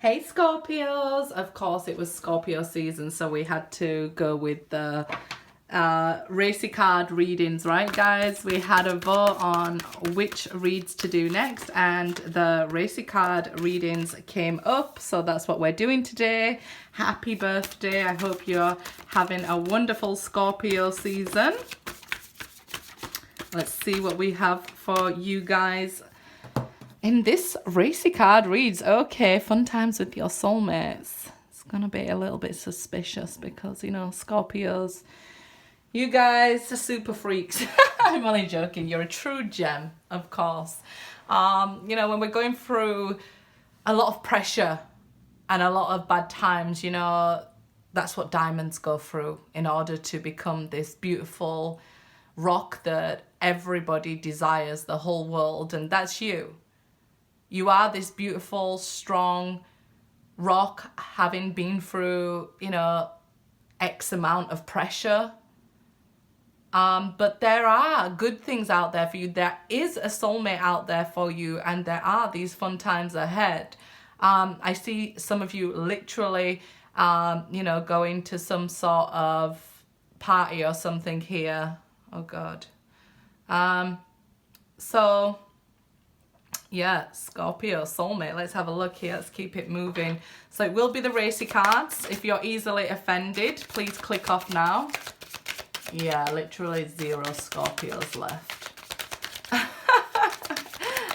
Hey Scorpios! Of course it was Scorpio season, so we had to go with the racy card readings, right guys? We had a vote on which reads to do next, and the racy card readings came up, so that's what we're doing today. Happy birthday. I hope you're having a wonderful Scorpio season. Let's see what we have for you guys. In this racy card reads, okay, fun times with your soulmates. It's going to be a little bit suspicious because, you know, Scorpios, you guys are super freaks. I'm only joking. You're a true gem, of course. You know, when we're going through a lot of pressure and a lot of bad times, you know, that's what diamonds go through in order to become this beautiful rock that everybody desires, the whole world, and that's you. You are this beautiful, strong rock, having been through, you know, X amount of pressure. But there are good things out there for you. There is a soulmate out there for you, and there are these fun times ahead. I see some of you literally, you know, going to some sort of party or something here. Oh, God. So... yeah, Scorpio, soulmate. Let's have a look here. Let's keep it moving. So it will be the racy cards. If you're easily offended, please click off now. Yeah, literally 0 Scorpios left.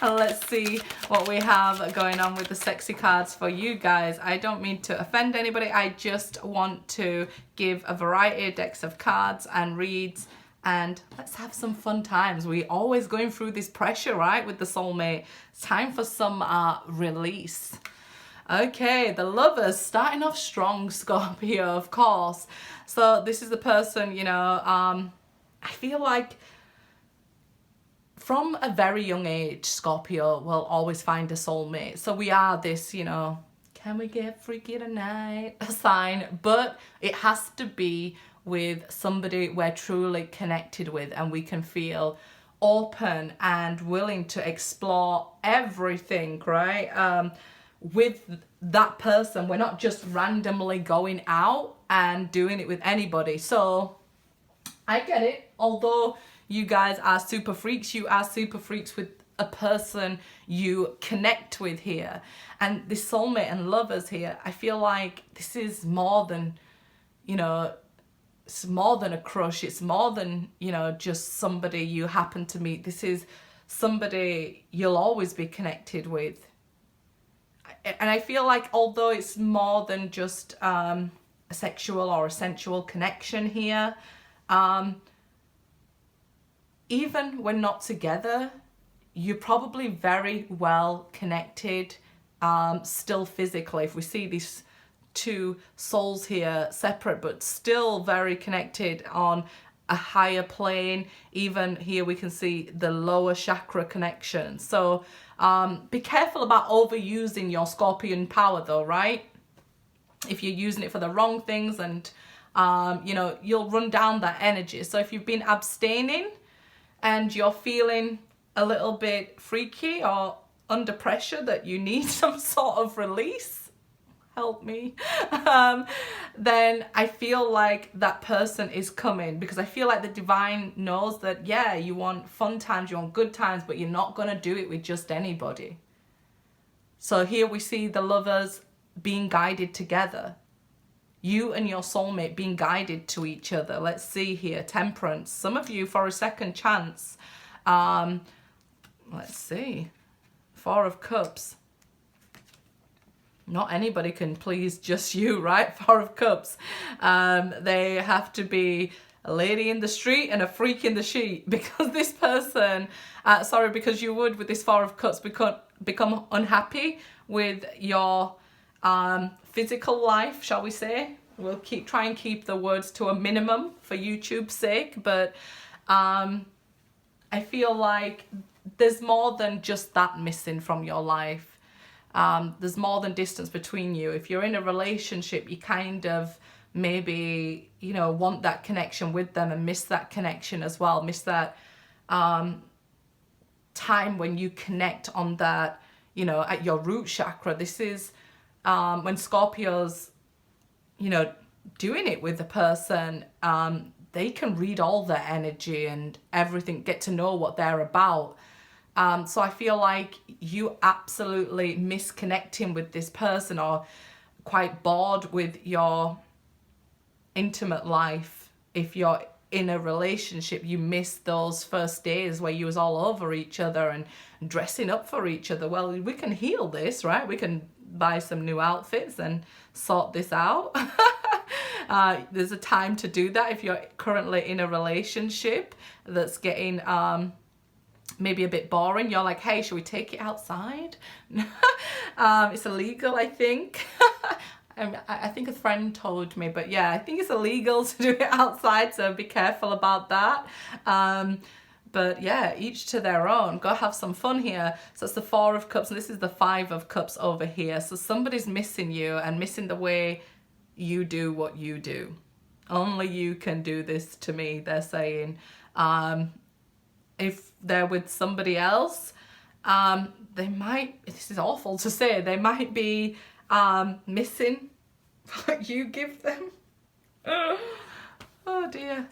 And let's see what we have going on with the sexy cards for you guys. I don't mean to offend anybody. I just want to give a variety of decks of cards and reads. And let's have some fun times. We're always going through this pressure, right, with the soulmate. It's time for some release. Okay, the lovers, starting off strong, Scorpio, of course. So this is the person, you know, I feel like from a very young age, Scorpio will always find a soulmate. So we are this, you know, can we get freaky tonight sign, but it has to be with somebody we're truly connected with and we can feel open and willing to explore everything, right? With that person, we're not just randomly going out and doing it with anybody. So I get it. Although you guys are super freaks, you are super freaks with a person you connect with here. And this soulmate and lovers here, I feel like this is more than, you know, it's more than a crush. It's more than, you know, just somebody you happen to meet. This is somebody you'll always be connected with. And I feel like although it's more than just a sexual or a sensual connection here, even when not together, you're probably very well connected, still physically. If we see these two souls here separate but still very connected on a higher plane. Even here we can see the lower chakra connection. So be careful about overusing your Scorpion power though, right? If you're using it for the wrong things, and you know, you'll run down that energy. So if you've been abstaining and you're feeling a little bit freaky or under pressure that you need some sort of release, help me, then I feel like that person is coming, because I feel like the divine knows that, yeah, you want fun times, you want good times, but you're not going to do it with just anybody. So here we see the lovers being guided together. You and your soulmate being guided to each other. Let's see here, Temperance. Some of you for a second chance. Let's see. 4 of Cups. Not anybody can please just you, right? 4 of Cups. They have to be a lady in the street and a freak in the sheet, because this person, because you would with this 4 of Cups become unhappy with your physical life, shall we say. We'll try and keep the words to a minimum for YouTube's sake, but I feel like there's more than just that missing from your life. There's more than distance between you. If you're in a relationship, you kind of maybe, you know, want that connection with them and miss that connection as well. Miss that time when you connect on that, you know, at your root chakra. This is when Scorpio's, you know, doing it with the person, they can read all their energy and everything, get to know what they're about. So I feel like you absolutely misconnecting with this person, or quite bored with your intimate life. If you're in a relationship, you miss those first days where you was all over each other and dressing up for each other. Well, we can heal this, right? We can buy some new outfits and sort this out. There's a time to do that if you're currently in a relationship that's getting maybe a bit boring. You're like, hey, should we take it outside? It's illegal, I think. I think a friend told me, but yeah, I think it's illegal to do it outside, so be careful about that. But yeah, each to their own. Go have some fun here. So it's the 4 of Cups, and this is the 5 of Cups over here. So somebody's missing you and missing the way you do what you do. Only you can do this to me, they're saying. If they're with somebody else, they might, this is awful to say, they might be missing what you give them. Oh dear.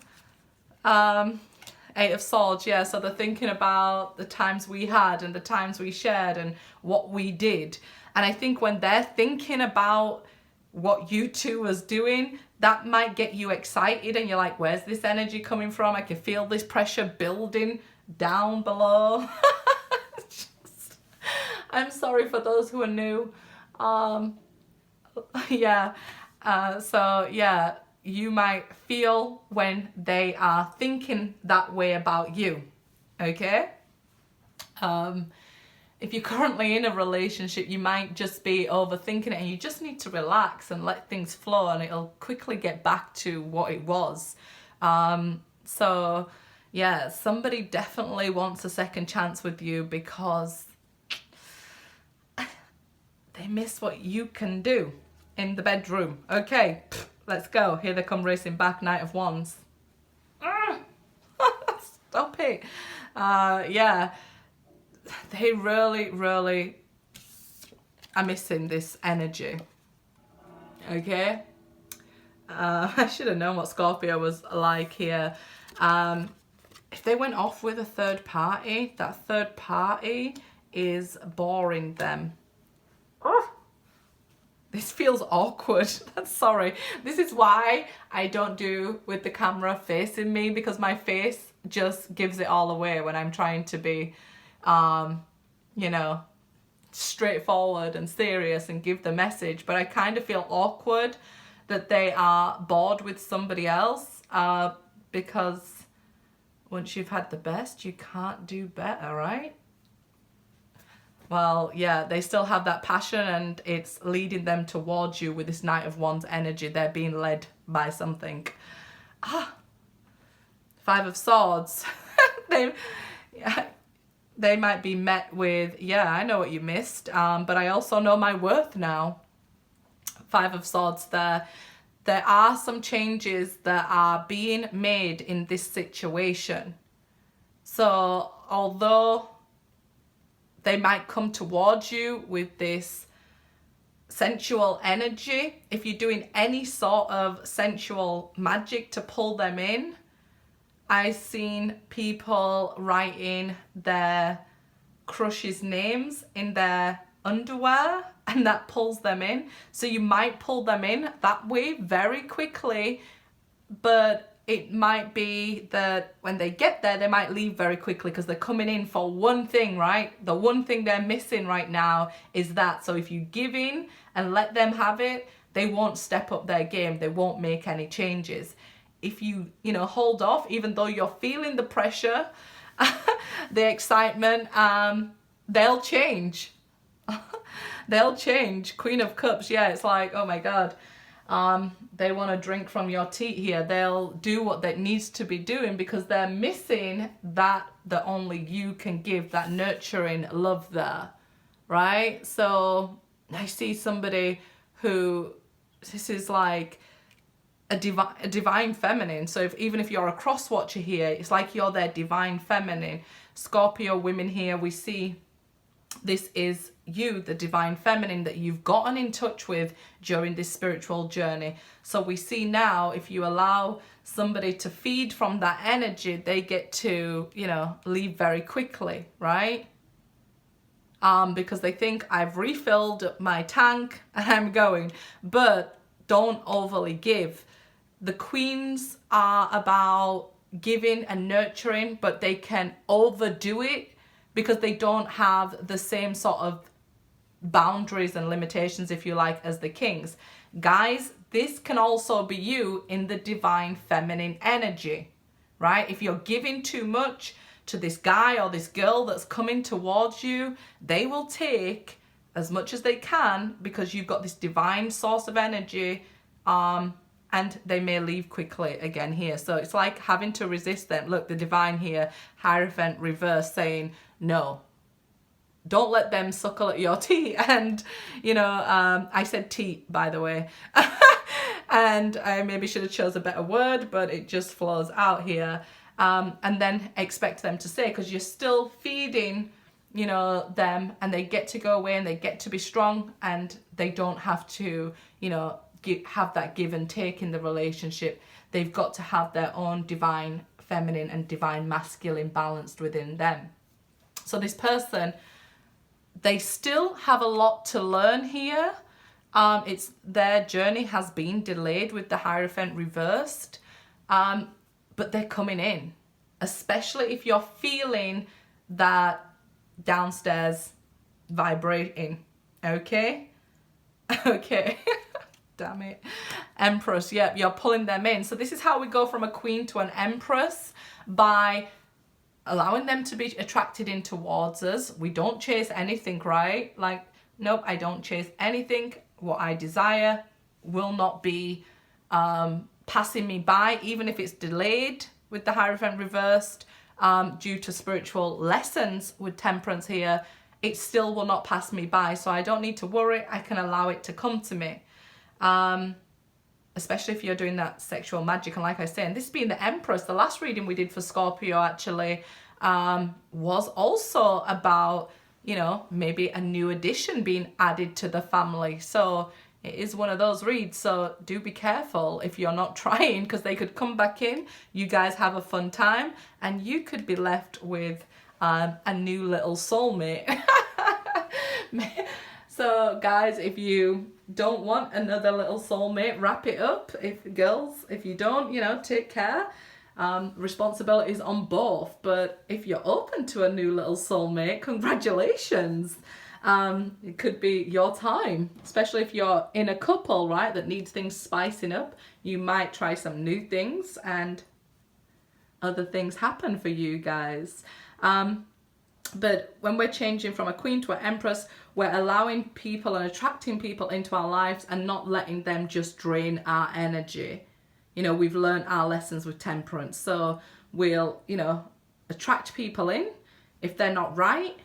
8 of Swords, yeah, so they're thinking about the times we had and the times we shared and what we did. And I think when they're thinking about what you two was doing, that might get you excited and you're like, where's this energy coming from? I can feel this pressure building down below. I'm sorry for those who are new. Yeah, so yeah, you might feel when they are thinking that way about you, okay? If you're currently in a relationship, you might just be overthinking it, and you just need to relax and let things flow, and it'll quickly get back to what it was. So yeah, somebody definitely wants a second chance with you because they miss what you can do in the bedroom. Okay, let's go. Here they come racing back, Knight of Wands. Stop it. Yeah, they really, really are missing this energy. Okay. I should have known what Scorpio was like here. If they went off with a third party, that third party is boring them. Oh, this feels awkward. Sorry. This is why I don't do with the camera facing me, because my face just gives it all away when I'm trying to be, you know, straightforward and serious and give the message. But I kind of feel awkward that they are bored with somebody else, because once you've had the best, you can't do better, right? Well, yeah, they still have that passion and it's leading them towards you with this Knight of Wands energy. They're being led by something. 5 of Swords. They might be met with, yeah, I know what you missed, but I also know my worth now. 5 of Swords there. There are some changes that are being made in this situation. So although they might come towards you with this sensual energy, if you're doing any sort of sensual magic to pull them in, I've seen people writing their crush's names in their underwear, and that pulls them in. So you might pull them in that way very quickly, but it might be that when they get there, they might leave very quickly because they're coming in for one thing, right? The one thing they're missing right now is that. So if you give in and let them have it, they won't step up their game. They won't make any changes. If you hold off, even though you're feeling the pressure, the excitement, they'll change. They'll change. Queen of Cups, yeah, it's like, oh my God. They want to drink from your tea here. They'll do what that needs to be doing because they're missing that only you can give, that nurturing love there, right? So I see somebody who, this is like a divine feminine. So even if you're a cross watcher here, it's like you're their divine feminine. Scorpio women here, we see this is, you, the divine feminine that you've gotten in touch with during this spiritual journey. So we see now, if you allow somebody to feed from that energy, they get to, you know, leave very quickly, right? Because they think I've refilled my tank and I'm going. But don't overly give. The queens are about giving and nurturing, but they can overdo it because they don't have the same sort of boundaries and limitations, if you like, as the kings. Guys, this can also be you in the divine feminine energy, right? If you're giving too much to this guy or this girl that's coming towards you, they will take as much as they can because you've got this divine source of energy, and they may leave quickly again here. So it's like having to resist them. Look, the divine here, Hierophant reverse, saying no. Don't let them suckle at your tea. And, you know, I said tea, by the way. And I maybe should have chose a better word, but it just flows out here. And then expect them to stay, because you're still feeding, you know, them, and they get to go away and they get to be strong, and they don't have to, you know, have that give and take in the relationship. They've got to have their own divine feminine and divine masculine balanced within them. So this person, they still have a lot to learn here. It's their journey has been delayed with the Hierophant reversed, but they're coming in, especially if you're feeling that downstairs vibrating. Okay. Damn it. Empress, yep, you're pulling them in. So this is how we go from a queen to an empress, by allowing them to be attracted in towards us. We don't chase anything, right? Like, nope, I don't chase anything. What I desire will not be passing me by, even if it's delayed with the Hierophant reversed, due to spiritual lessons with Temperance here. It still will not pass me by. So I don't need to worry. I can allow it to come to me. Especially if you're doing that sexual magic. And like I say, and this being the Empress, the last reading we did for Scorpio actually was also about, you know, maybe a new addition being added to the family. So it is one of those reads. So do be careful if you're not trying, because they could come back in, you guys have a fun time, and you could be left with a new little soulmate. So guys, if you don't want another little soulmate, wrap it up. If girls, if you don't, you know, take care. Responsibilities on both. But if you're open to a new little soulmate, congratulations. It could be your time, especially if you're in a couple, right, that needs things spicing up. You might try some new things and other things happen for you guys. But when we're changing from a queen to an empress, we're allowing people and attracting people into our lives and not letting them just drain our energy. You know, we've learned our lessons with Temperance. So we'll, you know, attract people in if they're not right.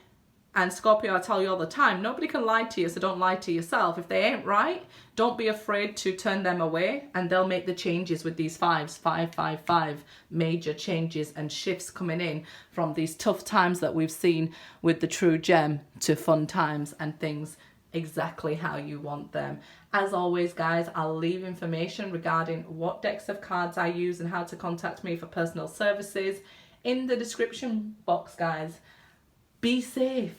And Scorpio, I tell you all the time, nobody can lie to you, so don't lie to yourself. If they ain't right, don't be afraid to turn them away, and they'll make the changes with these fives. 5, 5, 5 major changes and shifts coming in from these tough times that we've seen with the true gem to fun times and things exactly how you want them. As always, guys, I'll leave information regarding what decks of cards I use and how to contact me for personal services in the description box, guys. Be safe.